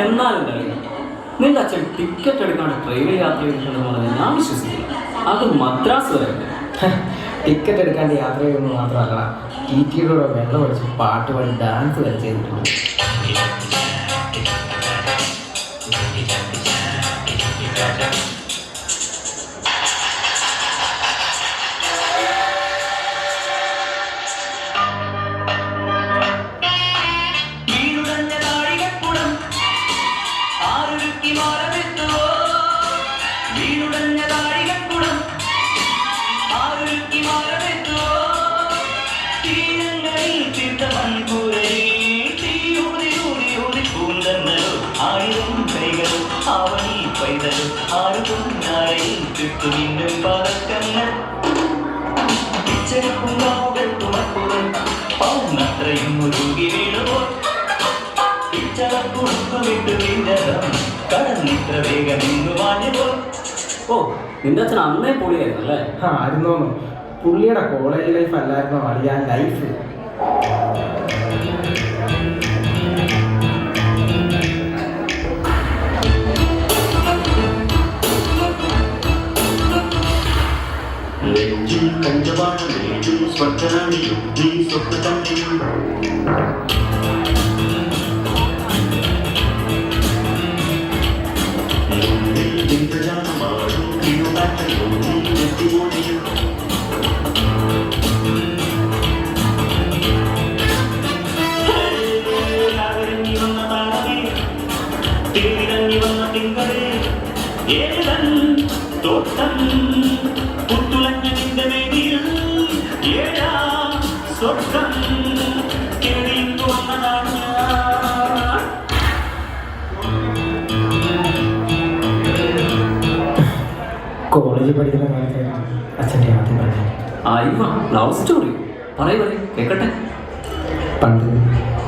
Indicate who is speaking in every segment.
Speaker 1: എന്നാലും നിന്റെ അച്ഛൻ ടിക്കറ്റ് എടുക്കാണ്ട് ട്രെയിനിൽ യാത്ര ചെയ്തിട്ടുണ്ടെന്ന് പറഞ്ഞാൽ ഞാൻ വിശ്വസിക്കില്ല. അത് മദ്രാസ് വരെ.
Speaker 2: ടിക്കറ്റ് എടുക്കാണ്ട് യാത്ര ചെയ്യുന്നത് മാത്രമല്ല, ടിറ്റിയുടെ വെള്ളം ഒഴിച്ച് പാട്ട് പാടി ഡാൻസ് വരെ ചെയ്തിട്ടുണ്ട്.
Speaker 1: ഓ, നിന്റെ അച്ഛൻ അന്നേ പൊളിയായിരുന്നു അല്ലേ?
Speaker 2: ആയിരുന്നോന്നു. പുള്ളിയുടെ കോളേജ് ലൈഫ് അല്ലായിരുന്നോ അറിയാൻ ലൈഫ്. കോളേജിൽ പഠിക്കുന്ന കാലത്ത് അച്ഛൻ്റെ ആദ്യം പറഞ്ഞു
Speaker 1: ലവ് സ്റ്റോറി പറയൂ കേൾക്കട്ടെ.
Speaker 2: പണ്ട്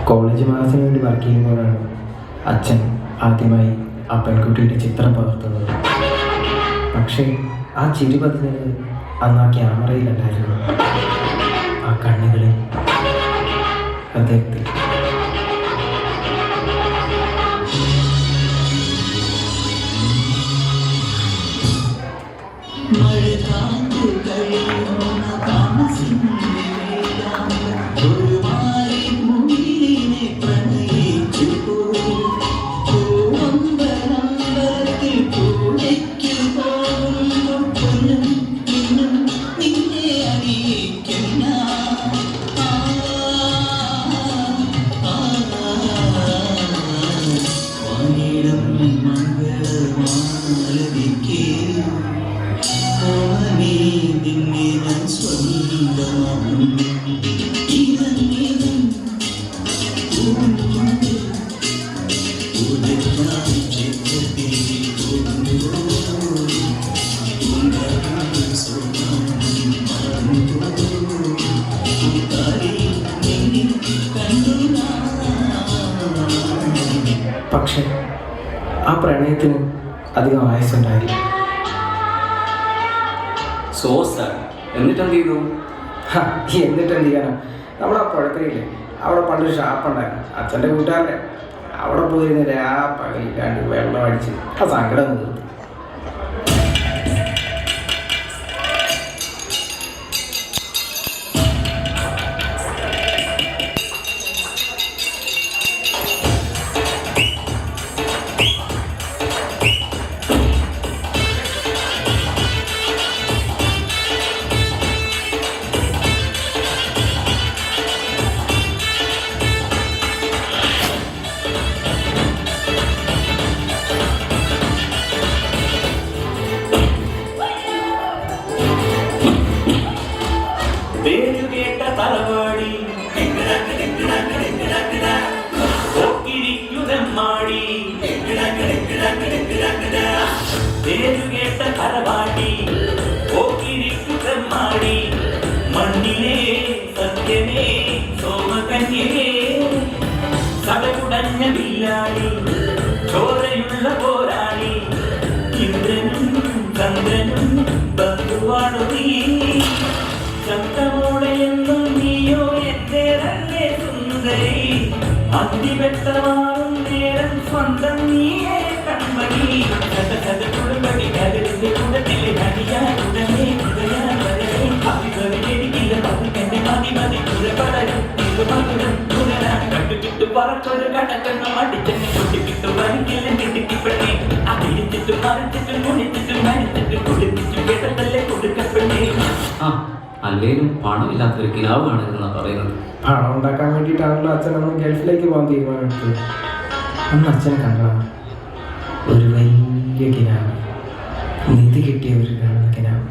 Speaker 2: കോളേജ് മാസിന് വേണ്ടി വർക്ക് ചെയ്യുമ്പോഴാണ് അച്ഛൻ ആദ്യമായി ആ പെൺകുട്ടിയുടെ ചിത്രം പകർത്തുന്നത്. പക്ഷേ ആ ചിരി പതിഞ്ഞത് അന്ന് ആ ക്യാമറയിലല്ലായിരുന്നു, ആ കണ്ണുകളിൽ, ഹൃദയത്തിൽ. പക്ഷെ ആ പ്രണയത്തിന് അധികം ആയുസ്സുണ്ടായില്ല.
Speaker 1: എന്നിട്ടെന്ത് ചെയ്തു?
Speaker 2: എന്നിട്ടെന്ത് ചെയ്യാനാ, നമ്മളാ പുഴക്കരയില്ലേ, അവിടെ പണ്ടൊരു ഷാപ്പുണ്ടായിരുന്നു അച്ഛൻ്റെ കൂട്ടുകാരൻ്റെ. അവിടെ പോയിരുന്നില്ല ആ പകലില്ലാണ്ട് വെള്ളം അടിച്ച് ആ സങ്കടം തീർന്നു.
Speaker 3: മണ്ണിലെ സത്യനേ സോമകന്യേ സടകുടഞ്ഞ വില്ലാളി ചോരയുള്ള പോരാളി ഇന്ദ്രനും ചന്ദ്രനും ബന്ധുവാണു നീ ശക്തമോടെ അതിവ്യക്തമാകും നേരം സ്വന്തം നീയേ കൺമണി കൊടുമടി കരളിന്റെ കുടത്തിലെ നടിയാടുടനെ ഹൃദയാൽ വരവേ അഭിഭവിയെനിക്കില്ല പതിക്കെന്റെ മതി പുറപടരും മധുരം പുനരാൻ കണ്ടുകിട്ടു പറച്ചൊരു കടക്കെണ്ണം അടിച്ചെന്നെ കുട്ടിക്കിട്ടു വരിക്കില്ല കിട്ടിക്കിപ്പെണ്ണേ അതിരിച്ചിട്ട് മറിച്ചിട്ട് മുണിച്ചിട്ട് മരിച്ചിട്ട് കുളിപ്പിച്ചു കേട്ടതല്ലേ കൊടുക്കപ്പെണ്ണേ.
Speaker 1: ആ അല്ലേലും പണമില്ലാത്തൊരു കിനാവാണ് എന്നാ പറയുന്നത്.
Speaker 2: പണം ഉണ്ടാക്കാൻ വേണ്ടിയിട്ടാണല്ലോ അച്ഛൻ അന്ന് ഗൾഫിലേക്ക് പോകാൻ തീരുമാനമെടുത്തത്. അന്ന് അച്ഛൻ കണ്ടതാണ് ഒരു വലിയ കിനാവ്, നിധി കിട്ടിയ ഒരു കാണുന്ന കിനാവ്.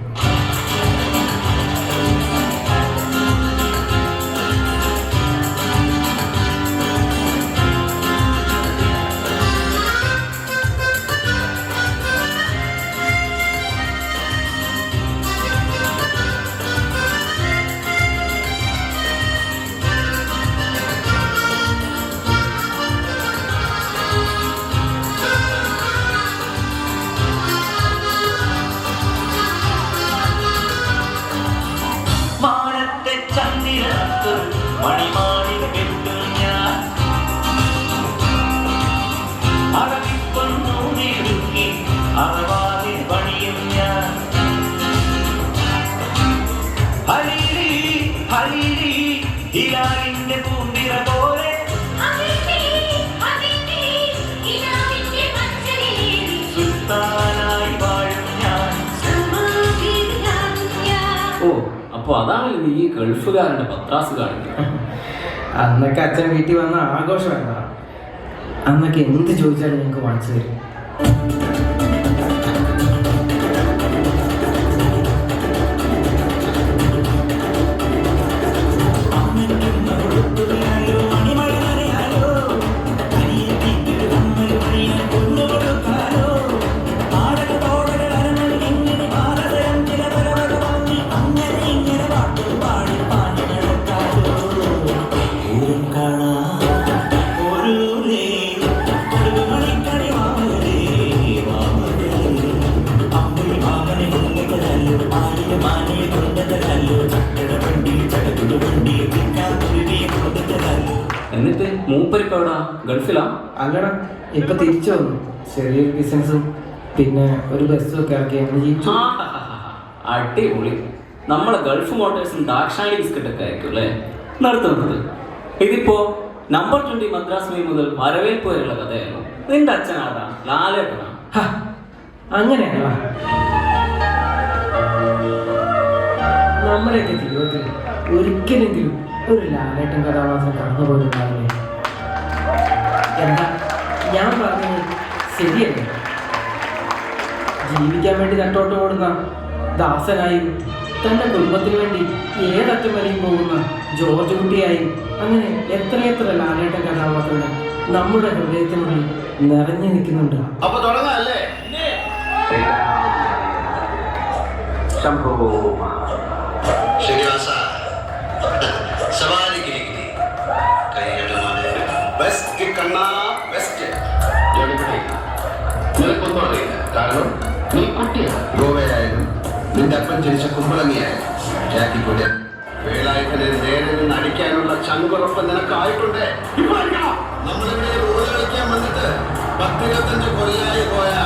Speaker 3: മാനത്തെ ചന്ദ്രനത്ത് മണിമാളിക കെട്ടും ഞാൻ അറവിപ്പൊന്നു നേടുക്കി അറവാതിൽ പണിയും ഞാൻ ഹരിരി ഹരിരി ഹിലാലിന്റെ പൂന്തിര പോലെ സുൽത്താനായി വാഴും ഞാൻ.
Speaker 1: ഓ അപ്പൊ അതാണല്ലോ നീ ഈ ഗൾഫുകാരന്റെ പത്രാസ് കാണിക്കുന്നത്.
Speaker 2: അന്നൊക്കെ അച്ഛൻ വീട്ടിൽ വന്ന ആഘോഷം എന്താ, അന്നൊക്കെ എന്ത് ചോദിച്ചാലും ഞങ്ങൾക്ക് വാങ്ങിച്ചു തരും.
Speaker 1: എന്നിട്ട് മൂപ്പരിപ്പ എവിടാ? ഗൾഫിലാ?
Speaker 2: അല്ലടാ, ഇപ്പൊ തിരിച്ചു വന്നു. ചെറിയൊരു ബിസിനസ്സും പിന്നെ ഒരു ബസ്സും ഒക്കെ ഇറക്കി അങ്ങനെ ജീവിച്ചു.
Speaker 1: അടിപൊളി. നമ്മളെ ഗൾഫ് മോട്ടോഴ്സും ദാക്ഷാണി ബിസ്ക്കറ്റ് ഒക്കെ ആയിരിക്കും അല്ലേ നടത്തുന്നത്. ഇതിപ്പോ നമ്പർ 20 മദ്രാസ് മീ മുതൽ വരവേൽപ്പ് വരെയുള്ള കഥയായിരുന്നു. നിന്റെ അച്ഛനാടാ ലാലേട്ടനാ?
Speaker 2: അങ്ങനെയാണോ? നമ്മുടെയൊക്കെ ജീവിതത്തിൽ ഒരിക്കലെങ്കിലും ഒരു ലാലേട്ടൻ കഥാപാത്രം കടന്നുപോയിട്ടുണ്ടാവില്ലേ? എന്താ ഞാൻ പറഞ്ഞത് ശരിയല്ലേ? ജീവിക്കാൻ വേണ്ടി നട്ടോട്ട് ഓടുന്ന ദാസനായും തൻ്റെ കുടുംബത്തിന് വേണ്ടി ഏതറ്റം വരെയും പോകുന്ന ജോർജ് കുട്ടിയായും അങ്ങനെ എത്രയെത്ര ലാലേട്ടൻ കഥാപാത്രങ്ങൾ നമ്മുടെ ഹൃദയത്തിനുള്ളിൽ നിറഞ്ഞു നിൽക്കുന്നുണ്ട്.
Speaker 4: അപ്പൊ തുടങ്ങാല്ലേ? ശ്രീനിവാസ സവാരി കിരികിരി കൈയ്യടമാണ് ബെസ്റ്റ് കണ്ണാ ബെസ്റ്റ്. നിനക്കൊന്നും അറിയില്ല, കാരണം നീ കുട്ടിയാണ്. ഗോവയായാലും നിന്റെ അപ്പൻ ജനിച്ച കുമ്പളങ്ങിയായാലും ജാക്കിക്കൂടെ വേലായുധനെ നേരെ നിന്ന് അടിക്കാനുള്ള ചങ്കുറപ്പ് നിനക്കായിട്ടുണ്ട്. നമ്മളിവിടെ റോഡ് കളിക്കാൻ വന്നിട്ട് 10-25 കൊല്ലമായി പോയാ